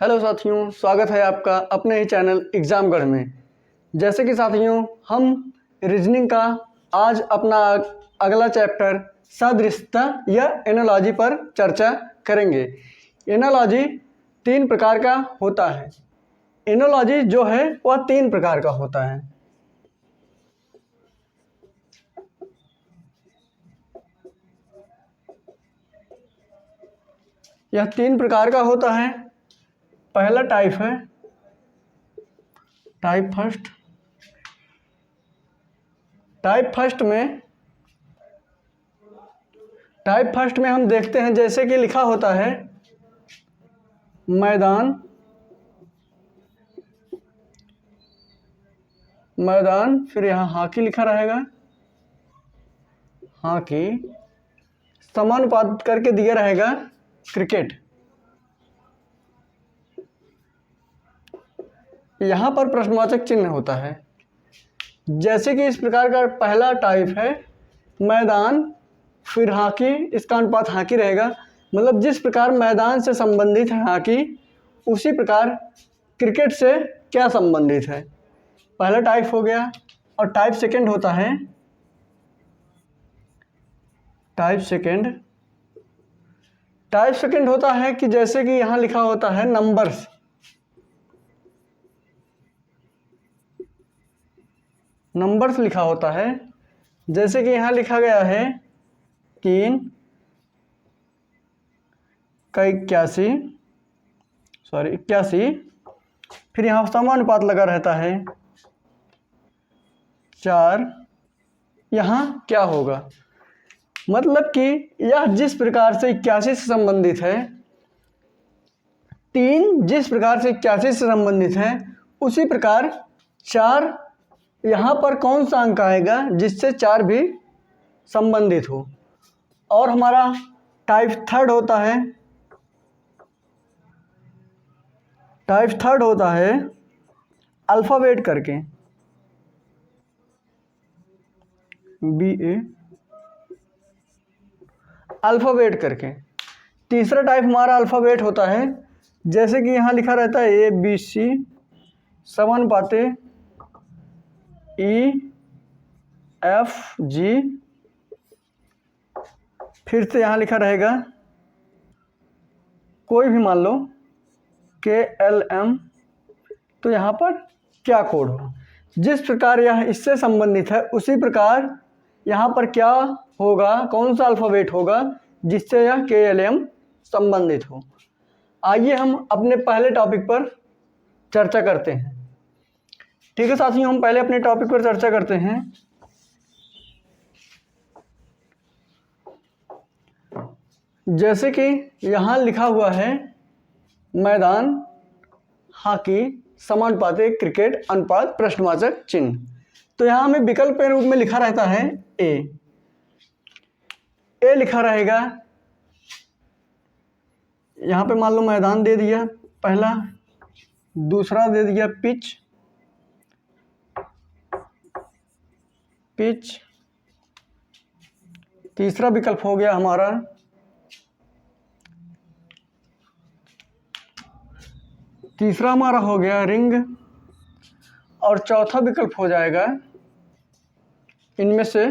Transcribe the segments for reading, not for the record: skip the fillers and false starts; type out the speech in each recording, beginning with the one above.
Hello साथियों, स्वागत है आपका अपने ही चैनल एग्जामगढ़ में। जैसे कि साथियों, हम रीजनिंग का आज अपना अगला चैप्टर सदृशता या एनालॉजी पर चर्चा करेंगे। एनालॉजी 3 प्रकार का होता है। एनालॉजी जो है वह 3 प्रकार का होता है। यह 3 प्रकार का होता है। पहला टाइप है टाइप फर्स्ट। टाइप फर्स्ट में हम देखते हैं, जैसे कि लिखा होता है मैदान, फिर यहाँ हॉकी लिखा रहेगा, हॉकी समानुपात करके दिया रहेगा क्रिकेट। यहाँ पर प्रश्नवाचक चिन्ह होता है। जैसे कि इस प्रकार का पहला टाइप है मैदान, फिर हॉकी, इसका अनुपात हॉकी रहेगा। मतलब जिस प्रकार मैदान से संबंधित है हॉकी, उसी प्रकार क्रिकेट से क्या संबंधित है, पहला टाइप हो गया। और टाइप सेकंड होता है टाइप सेकंड होता है कि जैसे कि यहाँ लिखा होता है नंबर्स लिखा होता है। जैसे कि यहाँ लिखा गया है 3 का 81, फिर यहाँ समानुपात लगा रहता है 4। यहाँ क्या होगा, मतलब कि यह जिस प्रकार से 81 से संबंधित है, 3 जिस प्रकार से 81 से संबंधित है, उसी प्रकार 4 यहाँ पर कौन सा अंक आएगा जिससे 4 भी संबंधित हो। और हमारा टाइप थर्ड होता है अल्फ़ाबेट करके, BA अल्फ़ाबेट करके। तीसरा टाइप हमारा अल्फ़ाबेट होता है, जैसे कि यहाँ लिखा रहता है ABC समानुपाते EFG, फिर से यहाँ लिखा रहेगा कोई भी मान लो KLM। तो यहाँ पर क्या कोड हो, जिस प्रकार यह इससे संबंधित है, उसी प्रकार यहाँ पर क्या होगा, कौन सा अल्फ़ाबेट होगा जिससे यह KLM संबंधित हो। आइए हम अपने पहले टॉपिक पर चर्चा करते हैं। ठीक है साथियों, हम पहले अपने टॉपिक पर चर्चा करते हैं। जैसे कि यहाँ लिखा हुआ है मैदान, हॉकी, समानुपाते क्रिकेट, अनुपात प्रश्नवाचक चिन्ह। तो यहाँ हमें विकल्प के रूप में लिखा रहता है ए लिखा रहेगा। यहाँ पे मान लो मैदान दे दिया पहला, दूसरा दे दिया पिच, तीसरा विकल्प हो गया हमारा हो गया रिंग, और चौथा विकल्प हो जाएगा इनमें से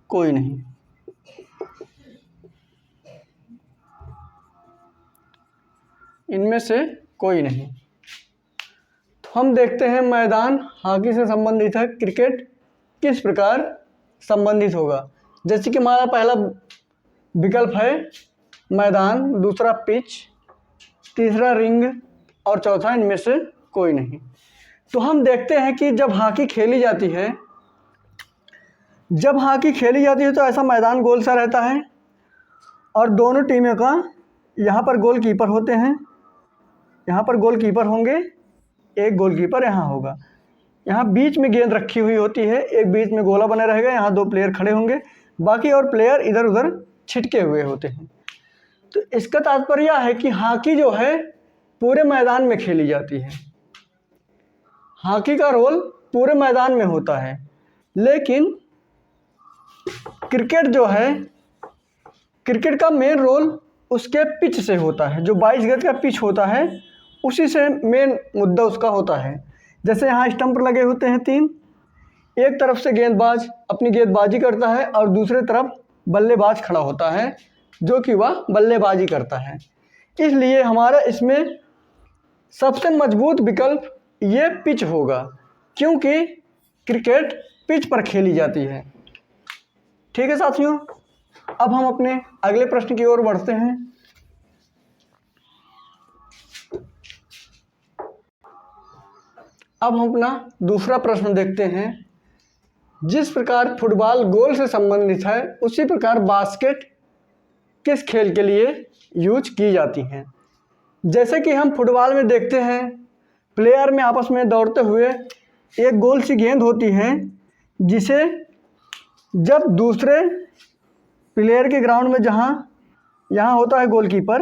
कोई नहीं। तो हम देखते हैं मैदान हॉकी से संबंधित है, क्रिकेट किस प्रकार संबंधित होगा। जैसे कि हमारा पहला विकल्प है मैदान, दूसरा पिच, तीसरा रिंग और चौथा इनमें से कोई नहीं। तो हम देखते हैं कि जब हॉकी खेली जाती है तो ऐसा मैदान गोल सा रहता है, और दोनों टीमों का यहाँ पर गोलकीपर होते हैं, यहाँ पर गोलकीपर होंगे, एक गोलकीपर यहाँ होगा, यहाँ बीच में गेंद रखी हुई होती है, एक बीच में गोला बना रहेगा, यहाँ 2 प्लेयर खड़े होंगे, बाकी और प्लेयर इधर उधर छिटके हुए होते हैं। तो इसका तात्पर्य यह है कि हॉकी जो है पूरे मैदान में खेली जाती है, हॉकी का रोल पूरे मैदान में होता है। लेकिन क्रिकेट जो है, क्रिकेट का मेन रोल उसके पिच से होता है। जो 22 गज का पिच होता है, उसी से मेन मुद्दा उसका होता है। जैसे यहाँ स्टंप लगे होते हैं 3, एक तरफ से गेंदबाज अपनी गेंदबाजी करता है और दूसरे तरफ बल्लेबाज खड़ा होता है जो कि वह बल्लेबाजी करता है। इसलिए हमारा इसमें सबसे मजबूत विकल्प ये पिच होगा, क्योंकि क्रिकेट पिच पर खेली जाती है। ठीक है साथियों, अब हम अपने अगले प्रश्न की ओर बढ़ते हैं। अब हम अपना दूसरा प्रश्न देखते हैं। जिस प्रकार फुटबॉल गोल से संबंधित है, उसी प्रकार बास्केट किस खेल के लिए यूज की जाती हैं। जैसे कि हम फुटबॉल में देखते हैं, प्लेयर में आपस में दौड़ते हुए एक गोल सी गेंद होती है, जिसे जब दूसरे प्लेयर के ग्राउंड में यहाँ होता है गोलकीपर,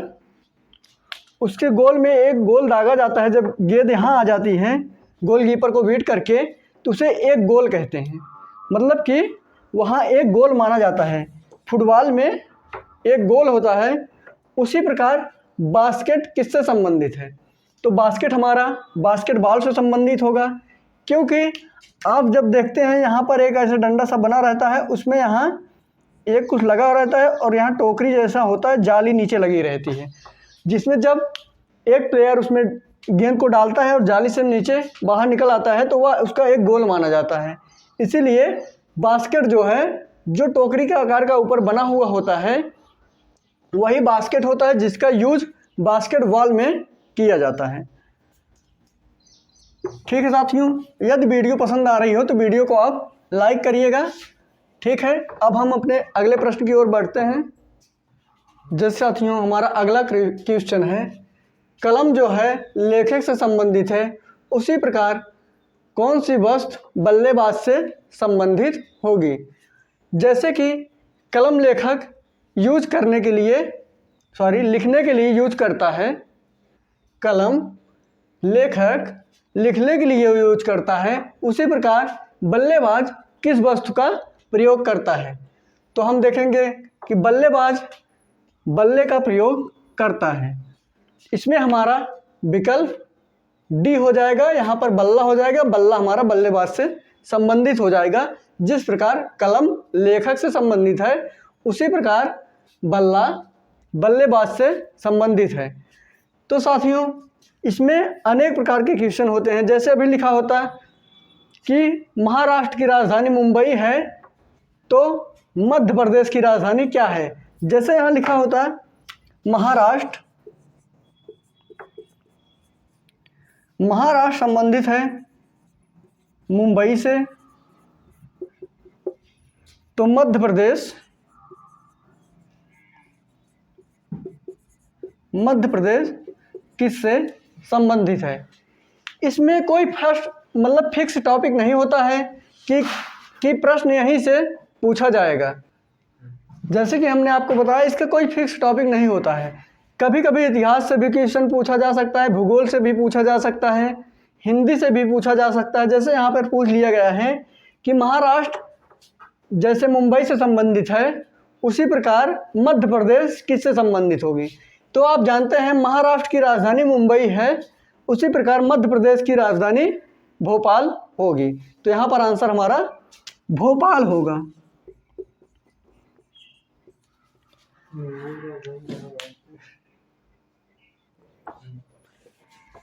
उसके गोल में एक गोल दागा जाता है। जब गेंद यहाँ आ जाती है गोलकीपर को बीट करके, तो उसे एक गोल कहते हैं, मतलब कि वहाँ एक गोल माना जाता है। फुटबॉल में एक गोल होता है। उसी प्रकार बास्केट किससे संबंधित है, तो बास्केट हमारा बास्केटबॉल से संबंधित होगा, क्योंकि आप जब देखते हैं यहाँ पर एक ऐसा डंडा सा बना रहता है, उसमें यहाँ एक कुछ लगा रहता है और यहाँ टोकरी जैसा होता है, जाली नीचे लगी रहती है, जिसमें जब एक प्लेयर उसमें गेंद को डालता है और जाली से नीचे बाहर निकल आता है तो वह उसका एक गोल माना जाता है। इसीलिए बास्केट जो है, जो टोकरी के आकार का ऊपर बना हुआ होता है, वही बास्केट होता है, जिसका यूज बास्केटबॉल में किया जाता है। ठीक है साथियों, यदि वीडियो पसंद आ रही हो तो वीडियो को आप लाइक करिएगा। ठीक है, अब हम अपने अगले प्रश्न की ओर बढ़ते हैं। जैसे साथियों हमारा अगला क्वेश्चन है, कलम जो है लेखक से संबंधित है, उसी प्रकार कौन सी वस्तु बल्लेबाज से संबंधित होगी। जैसे कि कलम लेखक यूज करने के लिए लिखने के लिए यूज करता है, कलम लेखक लिखने के लिए यूज करता है, उसी प्रकार बल्लेबाज किस वस्तु का प्रयोग करता है। तो हम देखेंगे कि बल्लेबाज बल्ले का प्रयोग करता है। इसमें हमारा विकल्प डी हो जाएगा, यहाँ पर बल्ला हो जाएगा, बल्ला हमारा बल्लेबाज से संबंधित हो जाएगा। जिस प्रकार कलम लेखक से संबंधित है, उसी प्रकार बल्ला बल्लेबाज से संबंधित है। तो साथियों इसमें अनेक प्रकार के क्वेश्चन होते हैं। जैसे अभी लिखा होता है कि महाराष्ट्र की राजधानी मुंबई है, तो मध्य प्रदेश की राजधानी क्या है। जैसे यहाँ लिखा होता है महाराष्ट्र संबंधित है मुंबई से, तो मध्य प्रदेश किससे संबंधित है। इसमें कोई फर्स्ट फिक्स टॉपिक नहीं होता है कि प्रश्न यहीं से पूछा जाएगा। जैसे कि हमने आपको बताया, इसका कोई फिक्स टॉपिक नहीं होता है। कभी कभी इतिहास से भी क्वेश्चन पूछा जा सकता है, भूगोल से भी पूछा जा सकता है, हिंदी से भी पूछा जा सकता है। जैसे यहाँ पर पूछ लिया गया है कि महाराष्ट्र जैसे मुंबई से संबंधित है, उसी प्रकार मध्य प्रदेश किससे संबंधित होगी। तो आप जानते हैं महाराष्ट्र की राजधानी मुंबई है, उसी प्रकार मध्य प्रदेश की राजधानी भोपाल होगी। तो यहाँ पर आंसर हमारा भोपाल होगा।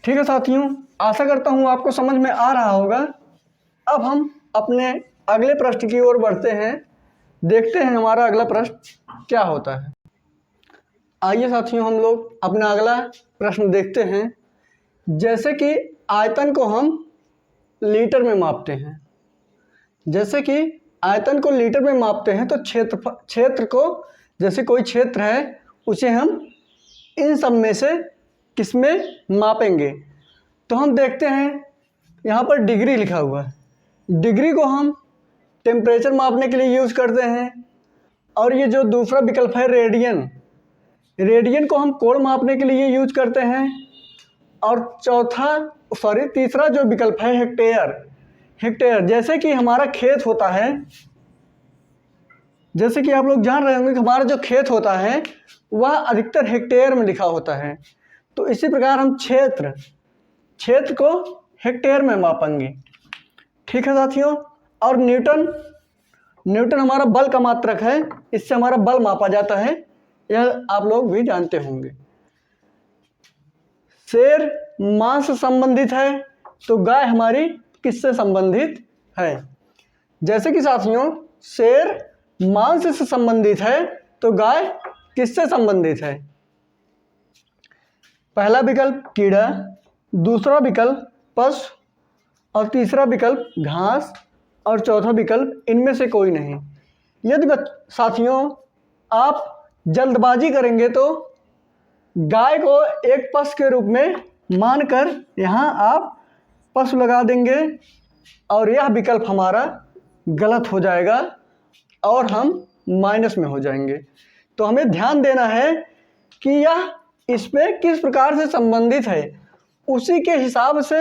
ठीक है साथियों, आशा करता हूँ आपको समझ में आ रहा होगा। अब हम अपने अगले प्रश्न की ओर बढ़ते हैं। देखते हैं हमारा अगला प्रश्न क्या होता है। आइए साथियों हम लोग अपना अगला प्रश्न देखते हैं। जैसे कि आयतन को हम लीटर में मापते हैं, जैसे कि आयतन को लीटर में मापते हैं, तो क्षेत्र को, जैसे कोई क्षेत्र है, उसे हम इन सब में से किस में मापेंगे। तो हम देखते हैं यहाँ पर डिग्री लिखा हुआ है। डिग्री को हम टेम्परेचर मापने के लिए यूज़ करते हैं। और ये जो दूसरा विकल्प है रेडियन को हम कोण मापने के लिए यूज करते हैं। और तीसरा जो विकल्प है हेक्टेयर, जैसे कि हमारा खेत होता है, जैसे कि आप लोग जान रहे होंगे कि हमारा जो खेत होता है वह अधिकतर हेक्टेयर में लिखा होता है। तो इसी प्रकार हम क्षेत्र को हेक्टेयर में मापेंगे। ठीक है साथियों। और न्यूटन हमारा बल का मात्रक है, इससे हमारा बल मापा जाता है, यह आप लोग भी जानते होंगे। शेर मांस से संबंधित है, तो गाय हमारी किससे संबंधित है? जैसे कि साथियों शेर मांस से संबंधित है, तो गाय किससे संबंधित है? पहला विकल्प कीड़ा, दूसरा विकल्प पशु, और तीसरा विकल्प घास, और चौथा विकल्प इनमें से कोई नहीं। यदि साथियों आप जल्दबाजी करेंगे तो गाय को एक पशु के रूप में मानकर यहाँ आप पशु लगा देंगे और यह विकल्प हमारा गलत हो जाएगा और हम माइनस में हो जाएंगे। तो हमें ध्यान देना है कि यह इस पे किस प्रकार से संबंधित है, उसी के हिसाब से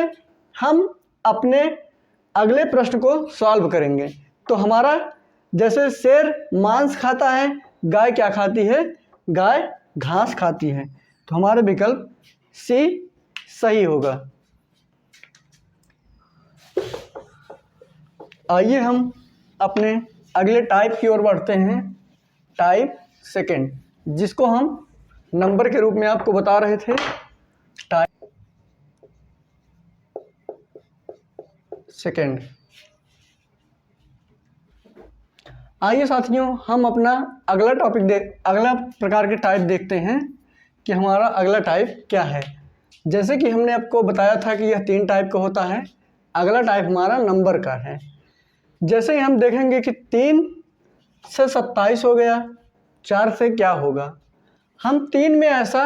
हम अपने अगले प्रश्न को सॉल्व करेंगे। तो हमारा जैसे शेर मांस खाता है, गाय क्या खाती है? गाय घास खाती है। तो हमारा विकल्प सी सही होगा। आइए हम अपने अगले टाइप की ओर बढ़ते हैं, टाइप सेकंड, जिसको हम नंबर के रूप में आपको बता रहे थे। Type second. आइए साथियों हम अपना अगला अगला प्रकार के टाइप देखते हैं कि हमारा अगला टाइप क्या है। जैसे कि हमने आपको बताया था कि यह 3 टाइप का होता है, अगला टाइप हमारा नंबर का है। जैसे ही हम देखेंगे कि 3 से 27 हो गया, 4 से क्या होगा, हम 3 में ऐसा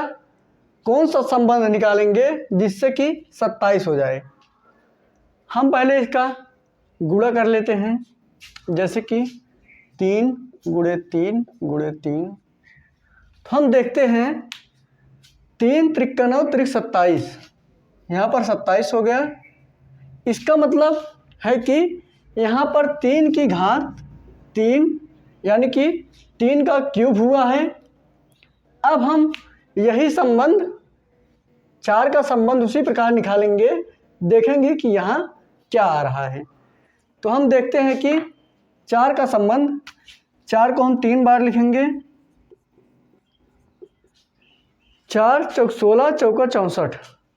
कौन सा संबंध निकालेंगे जिससे कि 27 हो जाए। हम पहले इसका गुणा कर लेते हैं, जैसे कि 3 गुणे 3 गुणे 3। तो हम देखते हैं 3 त्रिक 9 त्रिक 27, यहाँ पर 27 हो गया। इसका मतलब है कि यहाँ पर 3 की घात 3 यानी कि 3 का क्यूब हुआ है। अब हम यही संबंध 4 का संबंध उसी प्रकार निकालेंगे, देखेंगे कि यहाँ क्या आ रहा है। तो हम देखते हैं कि 4 का संबंध, 4 को हम 3 बार लिखेंगे, 4 चौक 16 चौका 64,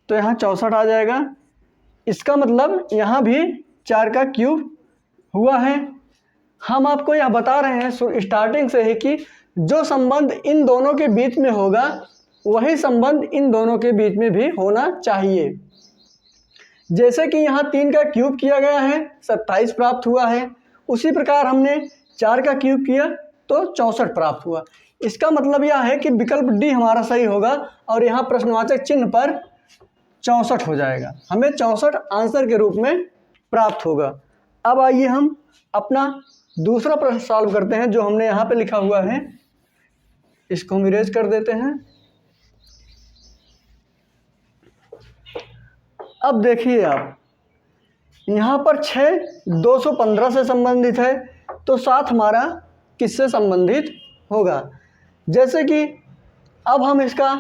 तो यहाँ 64 आ जाएगा। इसका मतलब यहाँ भी 4 का क्यूब हुआ है। हम आपको यह बता रहे हैं स्टार्टिंग से ही कि जो संबंध इन दोनों के बीच में होगा वही संबंध इन दोनों के बीच में भी होना चाहिए। जैसे कि यहाँ 3 का क्यूब किया गया है, 27 प्राप्त हुआ है, उसी प्रकार हमने 4 का क्यूब किया तो 64 प्राप्त हुआ। इसका मतलब यह है कि विकल्प डी हमारा सही होगा और यहाँ प्रश्नवाचक चिन्ह पर 64 हो जाएगा, हमें 64 आंसर के रूप में प्राप्त होगा। अब आइए हम अपना दूसरा प्रश्न सॉल्व करते हैं जो हमने यहाँ पे लिखा हुआ है, इसको हम इरेज कर देते हैं। अब देखिए आप, यहाँ पर 6 215 से संबंधित है, तो 7 हमारा किससे संबंधित होगा? जैसे कि अब हम इसका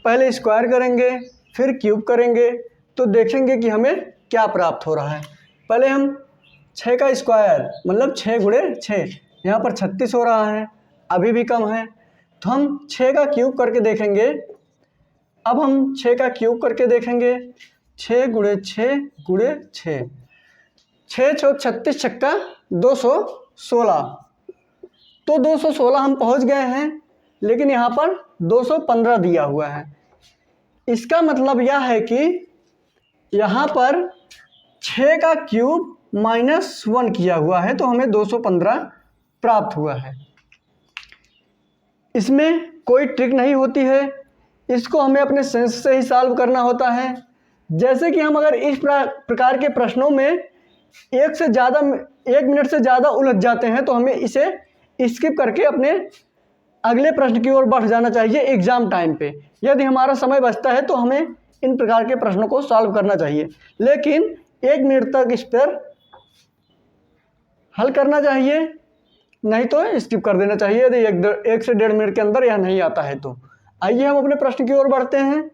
पहले स्क्वायर करेंगे फिर क्यूब करेंगे तो देखेंगे कि हमें क्या प्राप्त हो रहा है। पहले हम 6 का स्क्वायर मतलब 6 गुणे 6, यहाँ पर 36 हो रहा है, अभी भी कम है, तो हम 6 का क्यूब करके देखेंगे। अब हम 6 का क्यूब करके देखेंगे, 6 गुणे 6 गुणे 6, 6 चौक 36 छक्का 216, तो 216 हम पहुँच गए हैं, लेकिन यहाँ पर 215 दिया हुआ है। इसका मतलब यह है कि यहाँ पर 6 का क्यूब -1 किया हुआ है, तो हमें 215 प्राप्त हुआ है। इसमें कोई ट्रिक नहीं होती है, इसको हमें अपने सेंस से ही सॉल्व करना होता है। जैसे कि हम अगर इस प्रकार के प्रश्नों में 1 मिनट से ज़्यादा उलझ जाते हैं तो हमें इसे स्किप करके अपने अगले प्रश्न की ओर बढ़ जाना चाहिए एग्ज़ाम टाइम पे। यदि हमारा समय बचता है तो हमें इन प्रकार के प्रश्नों को सॉल्व करना चाहिए, लेकिन 1 मिनट तक इस पर हल करना चाहिए, नहीं तो स्किप कर देना चाहिए यदि 1 से 1.5 मिनट के अंदर यह नहीं आता है तो। आइए हम अपने प्रश्न की ओर बढ़ते हैं।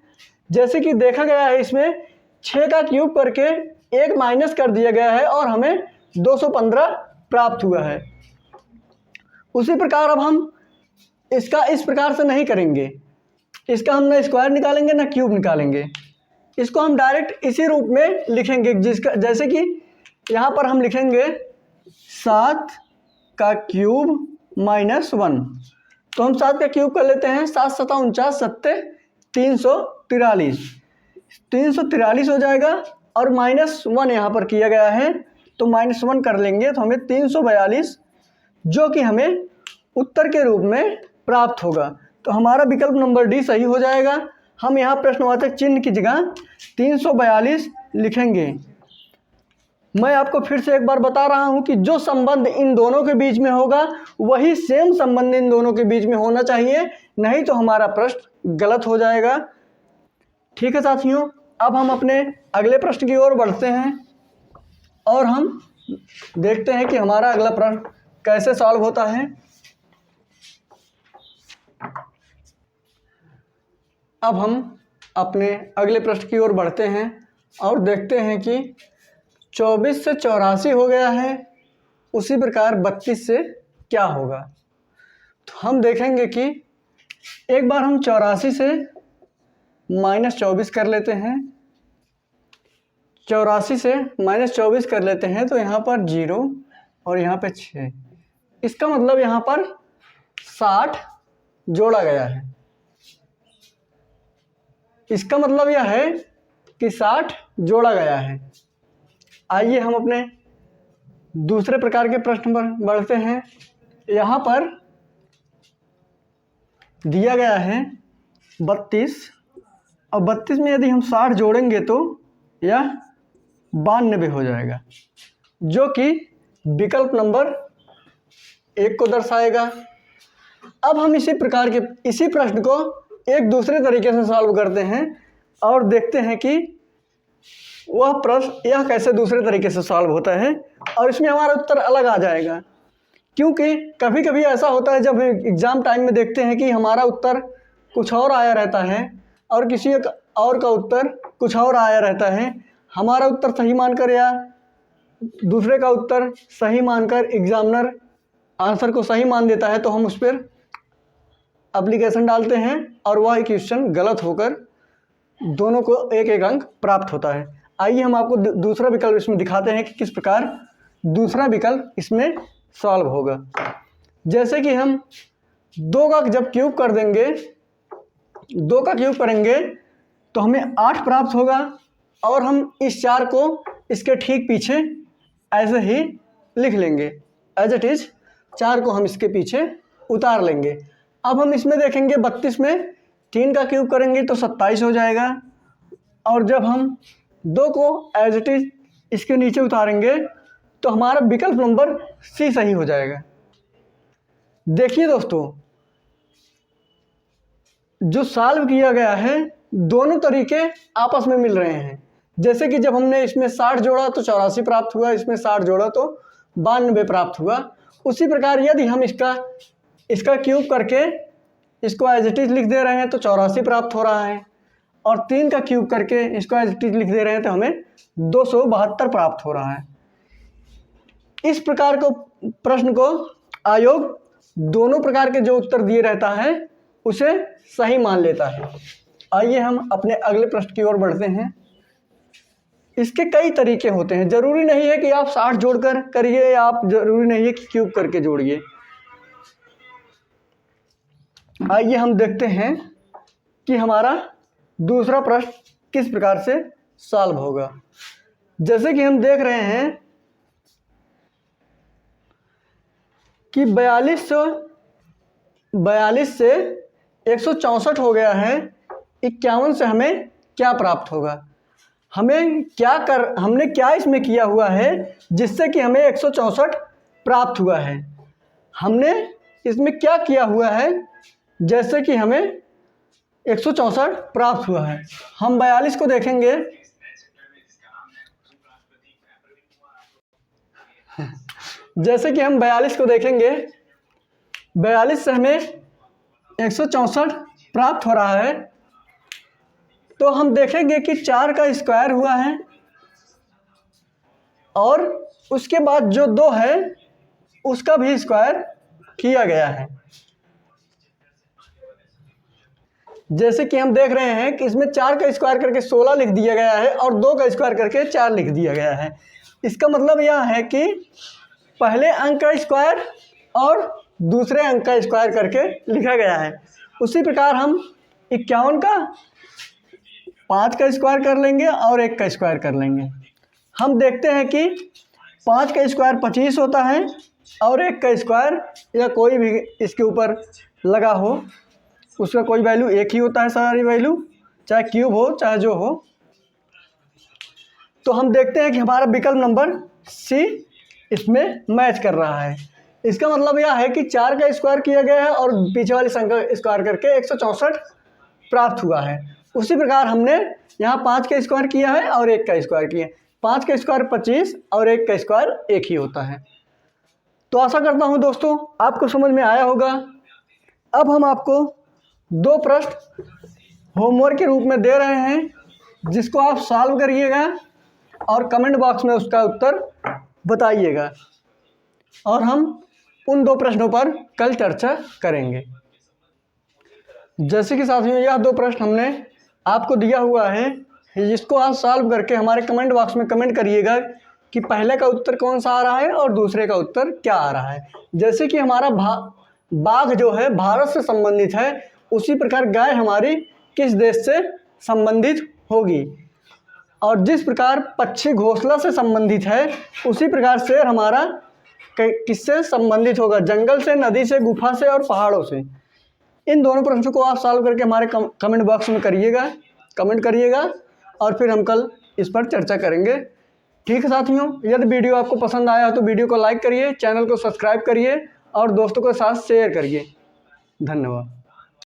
जैसे कि देखा गया है इसमें 6 का क्यूब करके 1 माइनस कर दिया गया है और हमें 215 प्राप्त हुआ है। उसी प्रकार अब हम इसका इस प्रकार से नहीं करेंगे, इसका हम ना स्क्वायर निकालेंगे ना क्यूब निकालेंगे, इसको हम डायरेक्ट इसी रूप में लिखेंगे, जिसका जैसे कि यहाँ पर हम लिखेंगे 7 का क्यूब माइनस 1। तो हम 7 का क्यूब कर लेते हैं, 7 7 49 7 343, 343 हो जाएगा और -1 यहाँ पर किया गया है तो -1 कर लेंगे तो हमें 342 जो कि हमें उत्तर के रूप में प्राप्त होगा। तो हमारा विकल्प नंबर डी सही हो जाएगा। हम यहाँ प्रश्नवाचक चिन्ह की जगह 342 लिखेंगे। मैं आपको फिर से एक बार बता रहा हूँ कि जो संबंध इन दोनों के बीच में होगा वही सेम संबंध इन दोनों के बीच में होना चाहिए, नहीं तो हमारा प्रश्न गलत हो जाएगा। ठीक है साथियों, अब हम अपने अगले प्रश्न की ओर बढ़ते हैं और हम देखते हैं कि हमारा अगला प्रश्न कैसे सॉल्व होता है। अब हम अपने अगले प्रश्न की ओर बढ़ते हैं और देखते हैं कि 24 से 84 हो गया है, उसी प्रकार 32 से क्या होगा। तो हम देखेंगे कि एक बार हम 84 से -24 कर लेते हैं, 84 से -24 कर लेते हैं तो यहाँ पर 0 और यहाँ पे 6, इसका मतलब यहाँ पर 60 जोड़ा गया है। इसका मतलब यह है कि 60 जोड़ा गया है। आइए हम अपने दूसरे प्रकार के प्रश्न पर बढ़ते हैं। यहाँ पर दिया गया है 32 और 32 में यदि हम 60 जोड़ेंगे तो यह 92 हो जाएगा, जो कि विकल्प नंबर 1 को दर्शाएगा। अब हम इसी प्रश्न को एक दूसरे तरीके से सॉल्व करते हैं और देखते हैं कि वह प्रश्न यह कैसे दूसरे तरीके से सॉल्व होता है और इसमें हमारा उत्तर अलग आ जाएगा। क्योंकि कभी कभी ऐसा होता है जब एग्ज़ाम टाइम में देखते हैं कि हमारा उत्तर कुछ और आया रहता है और किसी और का उत्तर कुछ और आया रहता है। हमारा उत्तर सही मानकर या दूसरे का उत्तर सही मानकर एग्जामिनर आंसर को सही मान देता है तो हम उस पर एप्लीकेशन डालते हैं और वह क्वेश्चन गलत होकर दोनों को एक एक अंक प्राप्त होता है। आइए हम आपको दूसरा विकल्प इसमें दिखाते हैं कि किस प्रकार दूसरा विकल्प इसमें सॉल्व होगा। जैसे कि हम 2 का जब क्यूब कर देंगे, 2 का क्यूब करेंगे तो हमें 8 प्राप्त होगा और हम इस 4 को इसके ठीक पीछे ऐसे ही लिख लेंगे, एज इट इज 4 को हम इसके पीछे उतार लेंगे। अब हम इसमें देखेंगे 32 में 3 का क्यूब करेंगे तो 27 हो जाएगा और जब हम 2 को एज इट इज इसके नीचे उतारेंगे तो हमारा विकल्प नंबर सी सही हो जाएगा। देखिए दोस्तों, जो सॉल्व किया गया है दोनों तरीके आपस में मिल रहे हैं। जैसे कि जब हमने इसमें 60 जोड़ा तो 84 प्राप्त हुआ, इसमें 60 जोड़ा तो 92 प्राप्त हुआ। उसी प्रकार यदि हम इसका क्यूब करके इसको एज इट इज लिख दे रहे हैं तो 84 प्राप्त हो रहा है और 3 का क्यूब करके इसको एज इट इज लिख दे रहे हैं तो हमें 272 प्राप्त हो रहा है। इस प्रकार को प्रश्न को आयोग दोनों प्रकार के जो उत्तर दिए रहता है उसे सही मान लेता है। आइए हम अपने अगले प्रश्न की ओर बढ़ते हैं। इसके कई तरीके होते हैं, जरूरी नहीं है कि आप 60 जोड़कर करिए या आप जरूरी नहीं है कि क्यूब करके जोड़िए। आइए हम देखते हैं कि हमारा दूसरा प्रश्न किस प्रकार से सॉल्व होगा। जैसे कि हम देख रहे हैं कि 42 से 164 हो गया है, 51 से हमें क्या प्राप्त होगा। हमने क्या इसमें किया हुआ है जिससे कि हमें 164 प्राप्त हुआ है। हमने इसमें क्या किया हुआ है जैसे कि हमें 164 प्राप्त हुआ है। हम 42 को देखेंगे, जैसे कि हम 42 को देखेंगे, 42 से हमें 164 प्राप्त हो रहा है तो हम देखेंगे कि 4 का स्क्वायर हुआ है और उसके बाद जो 2 है उसका भी स्क्वायर किया गया है। जैसे कि हम देख रहे हैं कि इसमें 4 का स्क्वायर करके 16 लिख दिया गया है और 2 का स्क्वायर करके 4 लिख दिया गया है। इसका मतलब यह है कि पहले अंक का स्क्वायर और दूसरे अंक का स्क्वायर करके लिखा गया है। उसी प्रकार हम 51 का 5 का स्क्वायर कर लेंगे और 1 का स्क्वायर कर लेंगे। हम देखते हैं कि 5 का स्क्वायर 25 होता है और 1 का स्क्वायर या कोई भी इसके ऊपर लगा हो उसका कोई वैल्यू एक ही होता है, सारी वैल्यू चाहे क्यूब हो चाहे जो हो। तो हम देखते हैं कि हमारा विकल्प नंबर सी इसमें मैच कर रहा है। इसका मतलब यह है कि 4 का स्क्वायर किया गया है और पीछे वाली संख्या स्क्वायर करके 164 प्राप्त हुआ है। उसी प्रकार हमने यहाँ 5 का स्क्वायर किया है और 1 का स्क्वायर किया है। 5 का स्क्वायर 25 और 1 का स्क्वायर 1 ही होता है। तो आशा करता हूँ दोस्तों आपको समझ में आया होगा। अब हम आपको 2 प्रश्न होमवर्क के रूप में दे रहे हैं जिसको आप सॉल्व करिएगा और कमेंट बॉक्स में उसका उत्तर बताइएगा और हम उन 2 प्रश्नों पर कल चर्चा करेंगे। जैसे कि साथियों यह 2 प्रश्न हमने आपको दिया हुआ है जिसको आप सॉल्व करके हमारे कमेंट बॉक्स में कमेंट करिएगा कि पहले का उत्तर कौन सा आ रहा है और दूसरे का उत्तर क्या आ रहा है। जैसे कि हमारा बाघ जो है भारत से संबंधित है, उसी प्रकार गाय हमारी किस देश से संबंधित होगी, और जिस प्रकार पक्षी घोंसला से संबंधित है उसी प्रकार शेर हमारा किससे संबंधित होगा, जंगल से, नदी से, गुफा से और पहाड़ों से। इन दोनों प्रश्नों को आप सॉल्व करके हमारे कमेंट बॉक्स में कमेंट करिएगा और फिर हम कल इस पर चर्चा करेंगे। ठीक है साथियों, यदि वीडियो आपको पसंद आया हो तो वीडियो को लाइक करिए, चैनल को सब्सक्राइब करिए और दोस्तों के साथ शेयर करिए। धन्यवाद।